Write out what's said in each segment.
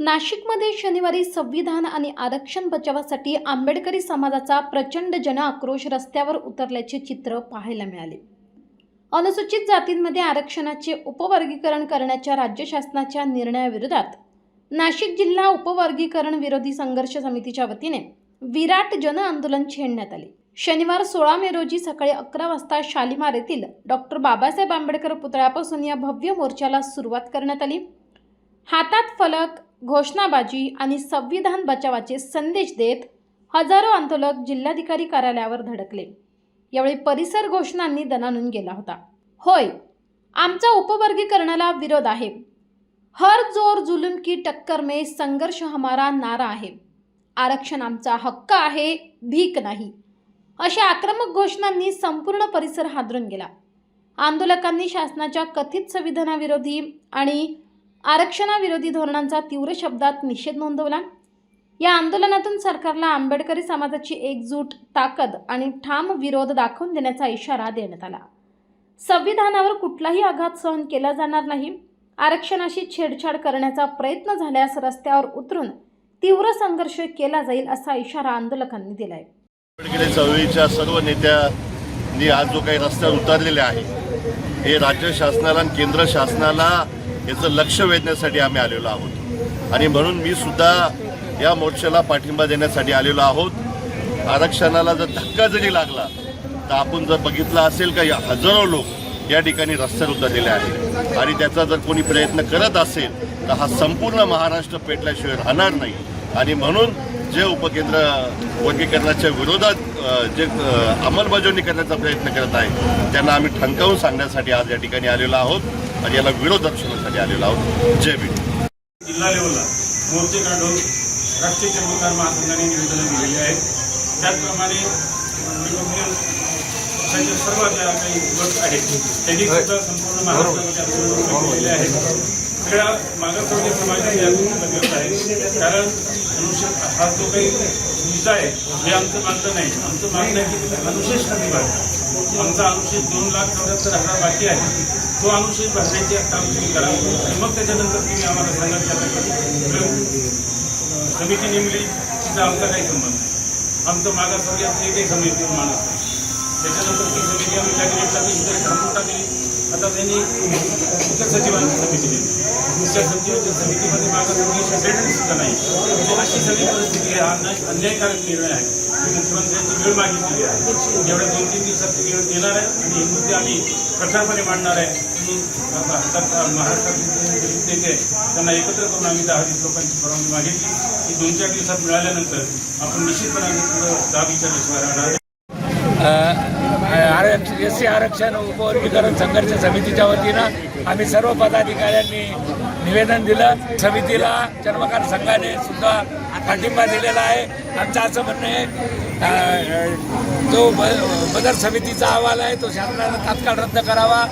नाशिकमध्ये शनिवारी संविधान आणि आरक्षण बचावासाठी आंबेडकरी समाजाचा प्रचंड जनआक्रोश रस्त्यावर उतरल्याचे चित्र पाहायला मिळाले। अनुसूचित जातींमध्ये आरक्षणाचे उपवर्गीकरण करण्याच्या राज्य शासनाच्या निर्णयाविरोधात नाशिक जिल्हा उपवर्गीकरण विरोधी संघर्ष समितीच्या वतीने विराट जनआंदोलन छेडण्यात आले। शनिवार 16 मे रोजी सकाळी 11 वाजता शालिमार येथील डॉक्टर बाबासाहेब आंबेडकर पुतळ्यापासून या भव्य मोर्चाला सुरुवात करण्यात आली। हातात फलक, घोषणाबाजी आणि संविधान बचावाचे संदेश देत हजारो आंदोलक जिल्हाधिकारी कार्यालयावर धडकले। यावेळी परिसर घोषणांनी दणाणून गेला होता। होय, आमचा उपवर्गीकरणाला विरोध आहे। हर जोर जुलूम की टक्कर में संघर्ष हमारा नारा आहे। आरक्षण आमचा हक्क आहे, भीक नाही, अशा आक्रमक घोषणांनी संपूर्ण परिसर हादरून गेला। आंदोलकांनी शासनाच्या कथित संविधानाविरोधी आणि आरक्षणाविरोधी धोरणांचा तीव्र शब्दात निषेध नोंदवला। या आंदोलनातून सरकारला आंबेडकरी समाजाची एकजूट, ताकद आणि ठाम विरोध दाखवून देण्याचा इशारा देण्यात आला। संविधानावर कुठलाही आघात सहन केला जाणार नाही। आरक्षणाशी छेडछाड करण्याचा प्रयत्न झाल्यास रस्त्यावर उतरून तीव्र संघर्ष केला जाईल असा इशारा आंदोलकांनी दिलाय। आंबेडकरी चळवळीच्या सर्व नेत्यांनी आज जो काही रस्त्यावर उतरलेले आहे, हे राज्य शासनाला आणि केंद्र शासनाला याचं लक्ष वेधण्यासाठी आम्ही आलेलो आहोत आणि म्हणून मी सुद्धा या मोर्चाला पाठिंबा देण्यासाठी आलेलो आहोत। आरक्षणाला जर धक्का जरी लागला तर आपण जर बघितलं असेल का हजारो लोक या ठिकाणी रस्त्यावर उतरलेले आहेत आणि त्याचा जर कोणी प्रयत्न करत असेल तर हा संपूर्ण महाराष्ट्र पेटल्याशिवाय राहणार नाही। आणि म्हणून जे उपकेंद्र वर्गीकरणाच्या विरोधात जे अंमलबजावणी करण्याचा प्रयत्न करत आहे त्यांना आम्ही ठणकावून सांगण्यासाठी आज या ठिकाणी आलेलो आहोत आणि याला विरोध दर्शवण्यासाठी आलेलो आहोत। जय भीम। जिल्हा लेवलला मोर्चे काढून राष्ट्रीय चर्मकार महासंघाने निवेदन दिलेले आहेत। त्याचप्रमाणे पक्षाचे सर्व ज्या काही गट आहेत त्यांनी सुद्धा संपूर्ण महाराष्ट्रामध्ये आंदोलन केलेले आहेत। सगळ्या मागासवर्गीय समाजाने आंदोलन आहे, कारण अनुसूचित हा जो काही मुद्दा आहे हे आमचं मागणं नाही। आमचं मागणं आहे की तुम्ही अनुशेष कमी भरा। आमचा अनुशेष 2,74,000 बाकी आहे, तो अनुशेष भरण्याचे काम तुम्ही करा आणि मग त्याच्यानंतर तुम्ही आम्हाला सांगा समिती नेमली तिचा आमचा काही संबंध नाही। आमचं मागासवर्गीयांचं एकही समितीवर माणूस नाही। त्याच्यानंतर ती समिती आम्ही कॅबिनेट टाकली, इतर थांबून टाकली। आता त्यांनी मुख्य सचिवांची समिती नेमली। मुख्य सचिवांच्या समितीमध्ये मागासवर्गीय सेक्रेटरी सुद्धा नाही। म्हणजे अशी सगळी परिस्थिती आहे। हा अन्यायकारक निर्णय आहे। मुख्यमंत्र्यांची वेळ मागितलेली आहे, एवढ्या 2-3 दिवसात ती वेळ देणार आहे आणि हे मुद्दे आम्ही प्रखरपणे मांडणार आहे। महाराष्ट्रातील नेते त्यांना एकत्र करून आम्ही 10-20 लोकांची परवानगी मागितली की 2-4 दिवसात मिळाल्यानंतर आपण निश्चितपणे दाब विचारल्याशिवाय राहणार। SC आरक्षण उपवर्गीकरण संघर्ष समितीच्या वतीनं आम्ही सर्व पदाधिकाऱ्यांनी निवेदन दिलं। समितीला चर्मकार संघाने सुद्धा पाठिंबा दिलेला आहे। आमचं असं म्हणणं आहे, जो बदर समितीचा अहवाल आहे तो शासनानं तात्काळ रद्द करावा।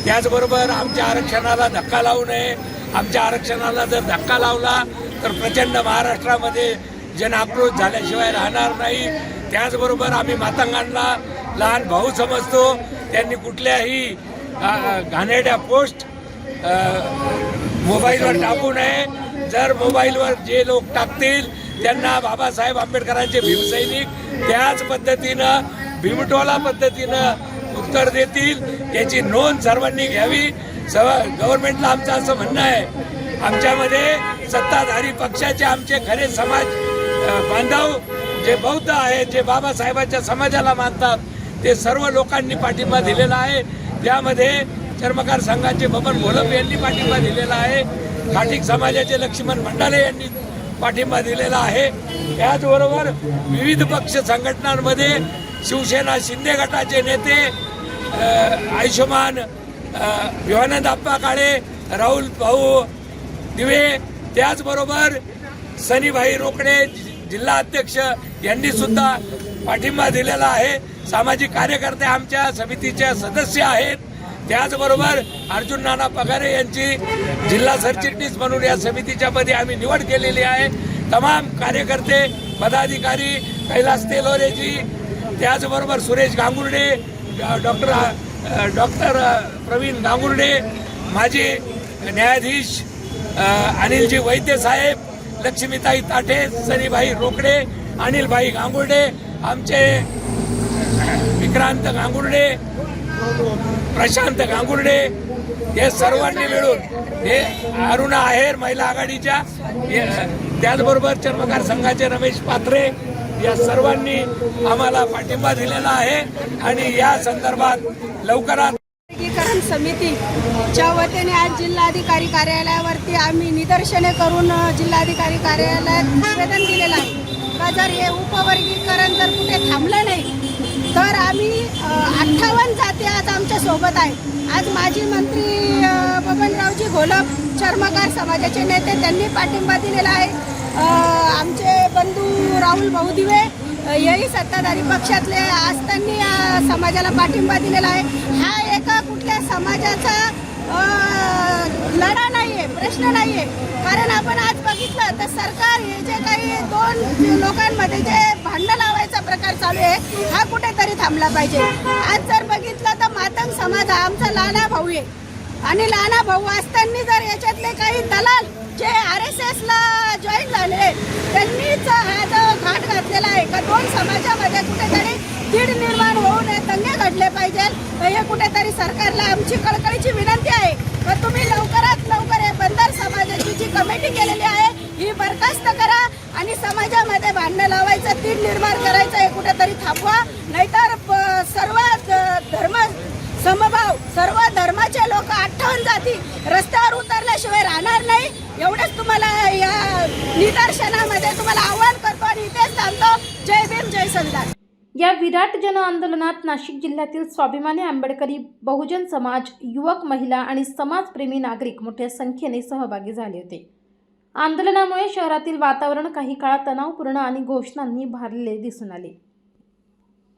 त्याचबरोबर आमच्या आरक्षणाला धक्का लावू नये। आमच्या आरक्षणाला जर धक्का लावला तर प्रचंड महाराष्ट्रामध्ये जनआक्रोश झाल्याशिवाय राहणार नाही। त्याचबरोबर आम्ही मातंगांना लहान भाऊ समजतो। त्यांनी कुठल्याही घाणेरड्या पोस्ट मोबाईलवर टाकू नये। जर मोबाईलवर जे लोक टाकतील त्यांना बाबासाहेब आंबेडकरांचे भीमसैनिक त्याच पद्धतीनं भीमटोला पद्धतीनं उत्तर देतील, याची नोंद सर्वांनी घ्यावी। गव्हर्नमेंटला आमचं असं म्हणणं आहे, आमच्यामध्ये सत्ताधारी पक्षाचे आमचे खरे समाज बांधव जे बौद्ध आहेत, जे बाबासाहेबांच्या समाजाला मानतात, ते सर्व लोकांनी पाठिंबा दिलेला आहे। त्यामध्ये चर्मकार संघाचे बबन घोलप यांनी पाठिंबा दिलेला आहे। खाटीक समाजाचे लक्ष्मण मंडाले यांनी पाठिंबा दिलेला आहे। त्याचबरोबर विविध पक्ष संघटनांमध्ये शिवसेना शिंदे गटाचे नेते आयुष्यमान विवानंद आप्पा काळे, राहुल भाऊ दिवे, त्याचबरोबर सनीभाई रोकडे जिल्हा अध्यक्ष यांनी सुद्धा पाठिंबा दिलेला आहे। सामाजिक कार्यकर्ते आमच्या समितीचे सदस्य आहेत। त्याचबरोबर अर्जुन नाना पगारे यांची जिल्हा सरचिटणीस म्हणून या समितीच्या मध्ये आम्ही निवड केलेली आहे। तमाम कार्यकर्ते, पदाधिकारी, कैलास तेलोरेजी, त्याचबरोबर सुरेश गांगुर्डे, डॉक्टर प्रवीण गांगुर्डे, माजी न्यायाधीश अनिलजी वैद्य साहेब, लक्ष्मीताई ताठे, सनीभाई रोकडे, अनिलभाई गांगुर्डे, आमचे विक्रांत गांगुर्डे, प्रशांत गांगुर्डे, हे सर्वांनी मिळून, हे अरुणा आहेर महिला आघाडीच्या, त्याचबरोबर चर्मकार संघाचे रमेश पात्रे, या सर्वांनी आम्हाला पाठिंबा दिलेला आहे आणि या संदर्भात लवकरात वर्गीकरण समितीच्या वतीने आज जिल्हाधिकारी कार्यालयावरती आम्ही निदर्शने करून जिल्हाधिकारी कार्यालयात निवेदन दिलेलं आहे का जर हे उपवर्गीकरण जर कुठे थांबलं नाही तर आम्ही 58 जाती आज आमच्या सोबत आहे. आज माजी मंत्री बबनरावजी घोलप चर्मकार समाजाचे नेते त्यांनी पाठिंबा दिलेला आहे. आमचे बंधू राहुल भाऊदिवे हेही सत्ताधारी पक्षातले असताना समाजाला पाठिंबा दिलेला आहे. हा एका कुठल्या समाजाचा लढा नाही आहे, प्रश्न नाही आहे. कारण आपण आज बघितलं तर सरकार हे जे काही दोन लोकांमध्ये जे भांडण लावायचा प्रकार चालू आहे हा कुठेतरी थांबला पाहिजे. आज जर बघितलं तर मातंग समाज हा आमचा लहाना भाऊ आहे आणि लहाना भाऊ असताना जर याच्यातले काही दलाल जे RSSला जॉईन झाले त्यांनीच हा जो घाट घातलेला आहे का दोन समाजामध्ये कुठेतरी तीड निर्माण होऊ नये, दंगे घडले पाहिजे. हे कुठेतरी सरकारला आमची कळकळीची विनंती आहे तर तुम्ही लवकरात लवकर हे बंदर समाजाची जी कमिटी केलेली आहे ही बरखास्त करा आणि समाजामध्ये भांडणं लावायचं, तीड निर्माण करायचं हे कुठेतरी थांबवा. नाहीतर सर्व धर्म समभाव, सर्व धर्माचे लोक 58 जाती रस्त्यावर उतरल्याशिवाय राहणार नाही. एवढंच तुम्हाला या निदर्शनामध्ये तुम्हाला आव्हान करतो आणि इथेच थांबतो. जय भीम, जय संविधान. या विराट जन आंदोलनात नाशिक जिल्ह्यातील स्वाभिमानी आंबेडकरी, बहुजन समाज, युवक, महिला आणि समाजप्रेमी नागरिक मोठ्या संख्येने सहभागी झाले होते. आंदोलनामुळे शहरातील वातावरण काही काळ तणावपूर्ण आणि घोषणांनी भारलेले दिसून आले.